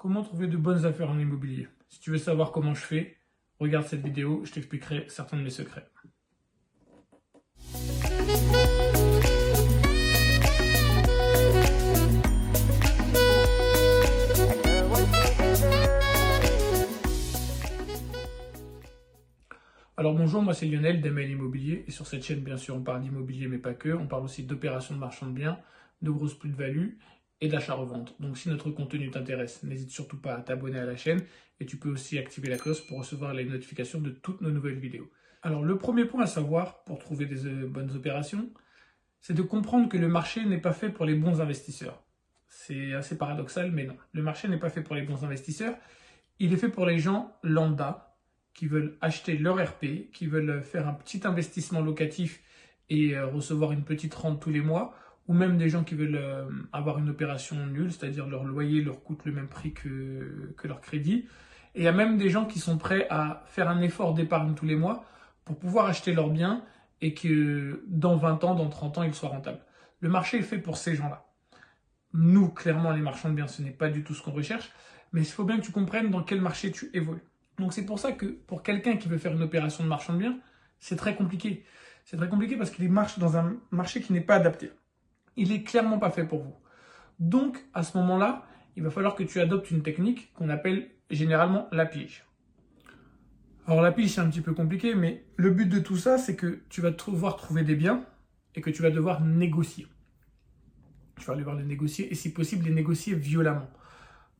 Comment trouver de bonnes affaires en immobilier? Si tu veux savoir comment je fais, regarde cette vidéo, je t'expliquerai certains de mes secrets. Alors bonjour, moi c'est Lionel d'ML Immobilier et sur cette chaîne bien sûr on parle d'immobilier mais pas que, on parle aussi d'opérations de marchand de biens, de grosses plus-values et d'achat-revente. Donc si notre contenu t'intéresse, n'hésite surtout pas à t'abonner à la chaîne et tu peux aussi activer la cloche pour recevoir les notifications de toutes nos nouvelles vidéos. Alors le premier point à savoir pour trouver des bonnes opérations, c'est de comprendre que le marché n'est pas fait pour les bons investisseurs. C'est assez paradoxal mais non, le marché n'est pas fait pour les bons investisseurs, il est fait pour les gens lambda, qui veulent acheter leur RP, qui veulent faire un petit investissement locatif et recevoir une petite rente tous les mois, ou même des gens qui veulent avoir une opération nulle, c'est-à-dire leur loyer leur coûte le même prix que leur crédit. Et il y a même des gens qui sont prêts à faire un effort d'épargne tous les mois pour pouvoir acheter leurs biens et que dans 20 ans, dans 30 ans, ils soient rentables. Le marché est fait pour ces gens-là. Nous, clairement, les marchands de biens, ce n'est pas du tout ce qu'on recherche, mais il faut bien que tu comprennes dans quel marché tu évolues. Donc c'est pour ça que pour quelqu'un qui veut faire une opération de marchand de biens, c'est très compliqué. C'est très compliqué parce qu'il marche dans un marché qui n'est pas adapté. Il n'est clairement pas fait pour vous. Donc à ce moment-là, il va falloir que tu adoptes une technique qu'on appelle généralement la pige. Alors la pige c'est un petit peu compliqué, mais le but de tout ça, c'est que tu vas devoir trouver des biens et que tu vas devoir négocier. Tu vas devoir les négocier et si possible les négocier violemment.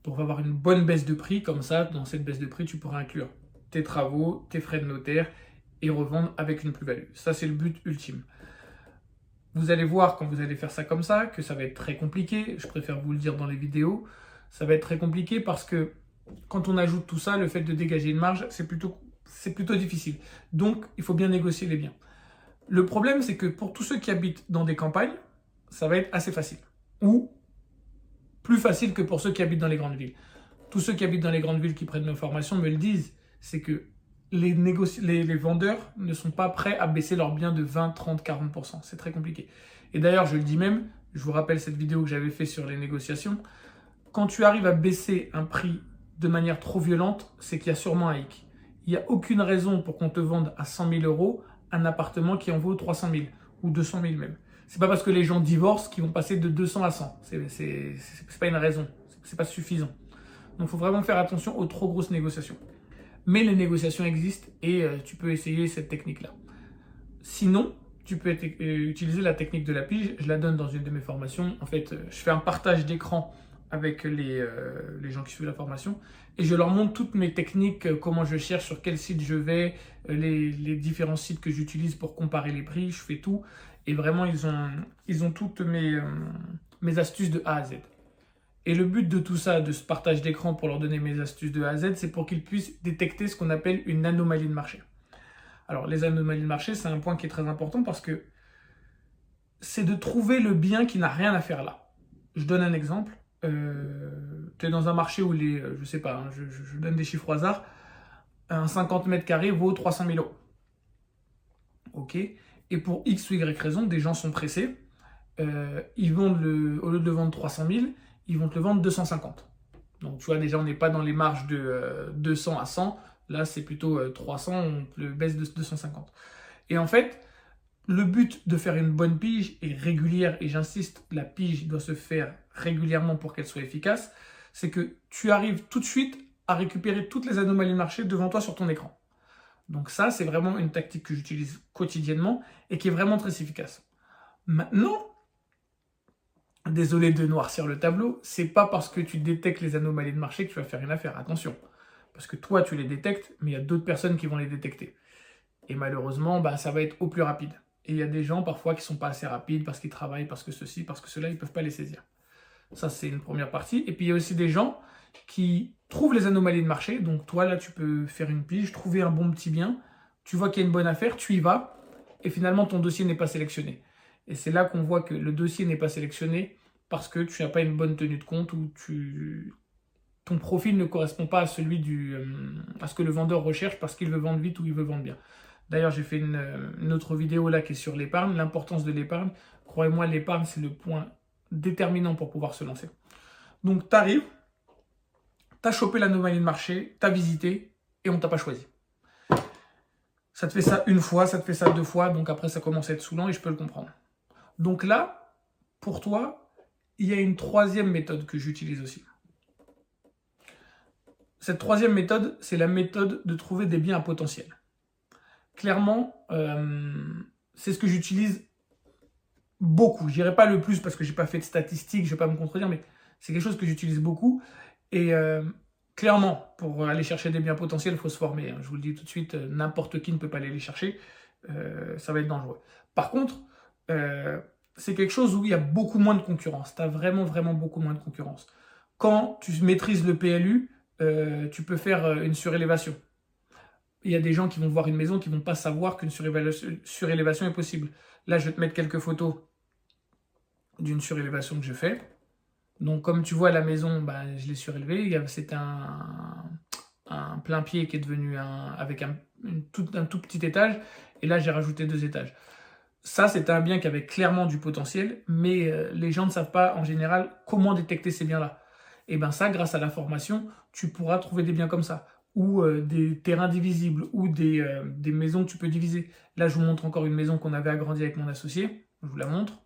Pour avoir une bonne baisse de prix, comme ça, dans cette baisse de prix, tu pourras inclure tes travaux, tes frais de notaire et revendre avec une plus-value. Ça, c'est le but ultime. Vous allez voir quand vous allez faire ça comme ça, que ça va être très compliqué. Je préfère vous le dire dans les vidéos. Ça va être très compliqué parce que quand on ajoute tout ça, le fait de dégager une marge, c'est plutôt difficile. Donc, il faut bien négocier les biens. Le problème, c'est que pour tous ceux qui habitent dans des campagnes, ça va être assez facile. Ou plus facile que pour ceux qui habitent dans les grandes villes. Tous ceux qui habitent dans les grandes villes qui prennent nos formations me le disent, c'est que les vendeurs ne sont pas prêts à baisser leurs biens de 20, 30, 40%. C'est très compliqué. Et d'ailleurs, je le dis même, je vous rappelle cette vidéo que j'avais fait sur les négociations, quand tu arrives à baisser un prix de manière trop violente, c'est qu'il y a sûrement un hic. Il n'y a aucune raison pour qu'on te vende à 100 000 euros un appartement qui en vaut 300 000 ou 200 000 même. C'est pas parce que les gens divorcent qu'ils vont passer de 200 à 100. C'est pas une raison. C'est pas suffisant. Donc, il faut vraiment faire attention aux trop grosses négociations. Mais les négociations existent et tu peux essayer cette technique-là. Sinon, tu peux utiliser la technique de la pige. Je la donne dans une de mes formations. En fait, je fais un partage d'écran avec les gens qui suivent la formation et je leur montre toutes mes techniques, comment je cherche, sur quel site je vais, les différents sites que j'utilise pour comparer les prix. Je fais tout. Et vraiment, ils ont toutes mes astuces de A à Z. Et le but de tout ça, de ce partage d'écran pour leur donner mes astuces de A à Z, c'est pour qu'ils puissent détecter ce qu'on appelle une anomalie de marché. Alors, les anomalies de marché, c'est un point qui est très important parce que c'est de trouver le bien qui n'a rien à faire là. Je donne un exemple. Tu es dans un marché où je sais pas, hein, je donne des chiffres au hasard, un 50 mètres carrés vaut 300 000 euros. Ok. Et pour X ou Y raison, des gens sont pressés. Ils vendent au lieu de le vendre 300 000, ils vont te le vendre 250. Donc tu vois, déjà, on n'est pas dans les marges de 200 à 100. Là, c'est plutôt 300, on le baisse de 250. Et en fait, le but de faire une bonne pige est régulière, et j'insiste, la pige doit se faire régulièrement pour qu'elle soit efficace, c'est que tu arrives tout de suite à récupérer toutes les anomalies de marché devant toi sur ton écran. Donc ça, c'est vraiment une tactique que j'utilise quotidiennement et qui est vraiment très efficace. Maintenant, désolé de noircir le tableau, c'est pas parce que tu détectes les anomalies de marché que tu vas faire une affaire. Attention, parce que toi, tu les détectes, mais il y a d'autres personnes qui vont les détecter. Et malheureusement, ça va être au plus rapide. Et il y a des gens parfois qui sont pas assez rapides parce qu'ils travaillent, parce que ceci, parce que cela, ils peuvent pas les saisir. Ça, c'est une première partie. Et puis, il y a aussi des gens qui trouvent les anomalies de marché. Donc, toi, là, tu peux faire une pige, trouver un bon petit bien. Tu vois qu'il y a une bonne affaire, tu y vas. Et finalement, ton dossier n'est pas sélectionné. Et c'est là qu'on voit que le dossier n'est pas sélectionné parce que tu n'as pas une bonne tenue de compte ou ton profil ne correspond pas à celui à ce que le vendeur recherche parce qu'il veut vendre vite ou il veut vendre bien. D'ailleurs, j'ai fait une autre vidéo là qui est sur l'épargne, l'importance de l'épargne. Croyez-moi, l'épargne, c'est le point déterminant pour pouvoir se lancer. Donc, tu arrives tu as chopé l'anomalie de marché, tu as visité et on t'a pas choisi. Ça te fait ça une fois, ça te fait ça 2 fois, donc après ça commence à être saoulant et je peux le comprendre. Donc là, pour toi, il y a une 3e méthode que j'utilise aussi. Cette 3e méthode, c'est la méthode de trouver des biens à potentiel. Clairement, c'est ce que j'utilise beaucoup. Je dirais pas le plus parce que j'ai pas fait de statistiques, je vais pas me contredire, mais c'est quelque chose que j'utilise beaucoup. Et clairement, pour aller chercher des biens potentiels, il faut se former. Hein. Je vous le dis tout de suite, n'importe qui ne peut pas aller les chercher. Ça va être dangereux. Par contre, c'est quelque chose où il y a beaucoup moins de concurrence. Tu as vraiment, vraiment beaucoup moins de concurrence. Quand tu maîtrises le PLU, tu peux faire une surélévation. Il y a des gens qui vont voir une maison qui ne vont pas savoir qu'une surélévation est possible. Là, je vais te mettre quelques photos d'une surélévation que je fais. Donc, comme tu vois, la maison, je l'ai surélevée. C'était un plein pied qui est devenu avec un tout petit étage. Et là, j'ai rajouté 2 étages. Ça, c'était un bien qui avait clairement du potentiel, mais les gens ne savent pas, en général, comment détecter ces biens-là. Et bien ça, grâce à la formation, tu pourras trouver des biens comme ça, ou des terrains divisibles, ou des maisons que tu peux diviser. Là, je vous montre encore une maison qu'on avait agrandie avec mon associé. Je vous la montre.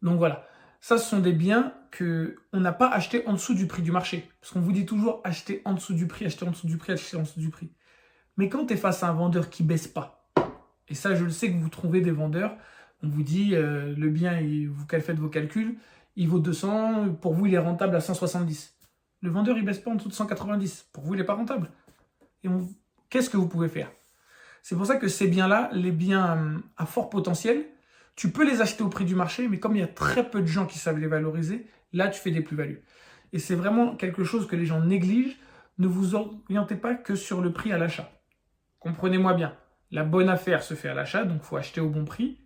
Donc voilà, ça, ce sont des biens qu'on n'a pas achetés en dessous du prix du marché. Parce qu'on vous dit toujours acheter en dessous du prix, acheter en dessous du prix, acheter en dessous du prix. Mais quand tu es face à un vendeur qui ne baisse pas, et ça, je le sais que vous trouvez des vendeurs, on vous dit, le bien, vous faites vos calculs, il vaut 200, pour vous, il est rentable à 170. Le vendeur, il ne baisse pas en dessous de 190. Pour vous, il n'est pas rentable. Et qu'est-ce que vous pouvez faire? C'est pour ça que ces biens-là, les biens à fort potentiel, tu peux les acheter au prix du marché, mais comme il y a très peu de gens qui savent les valoriser, là, tu fais des plus-values. Et c'est vraiment quelque chose que les gens négligent. Ne vous orientez pas que sur le prix à l'achat. Comprenez-moi bien. La bonne affaire se fait à l'achat, donc il faut acheter au bon prix.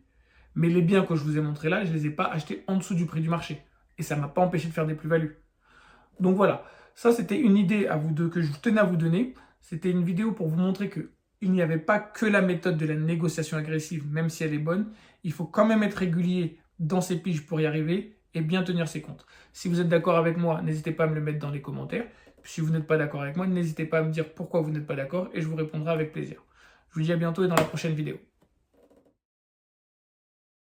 Mais les biens que je vous ai montrés là, je ne les ai pas achetés en dessous du prix du marché. Et ça ne m'a pas empêché de faire des plus-values. Donc voilà, ça c'était une idée à vous deux que je tenais à vous donner. C'était une vidéo pour vous montrer qu'il n'y avait pas que la méthode de la négociation agressive, même si elle est bonne. Il faut quand même être régulier dans ses piges pour y arriver et bien tenir ses comptes. Si vous êtes d'accord avec moi, n'hésitez pas à me le mettre dans les commentaires. Si vous n'êtes pas d'accord avec moi, n'hésitez pas à me dire pourquoi vous n'êtes pas d'accord et je vous répondrai avec plaisir. Je vous dis à bientôt et dans la prochaine vidéo.